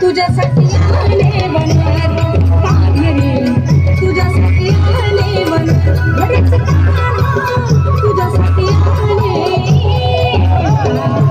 तुझ्यासाठी आले वनात कान्हे रे, तुझ्यासाठी आले वनात घरीच कान्हा, तुझ्यासाठी आले वनात.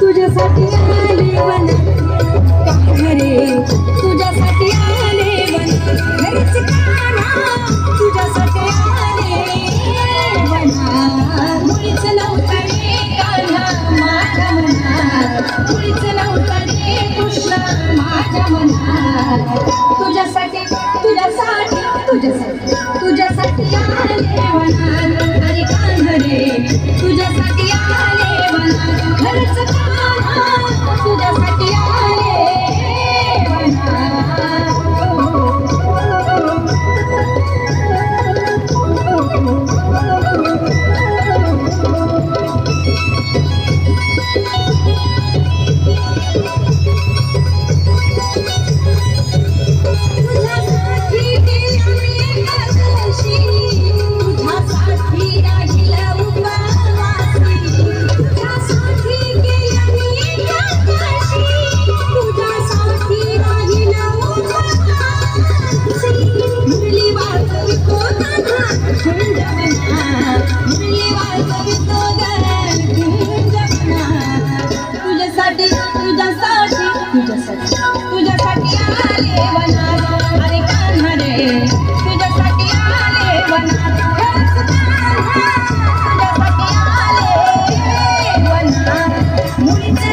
तुझ्यासाठी आले वनात कान्हे रे, तुझ्यासाठी आले वनात घरीच कान्हा, तुझ्यासाठी आले वनात. मुळीच नव्हता रे कान्हा माझ्या मनात, मुळीच नव्हता रे कृष्ण माझ्या मनात, तुझ्यासाठी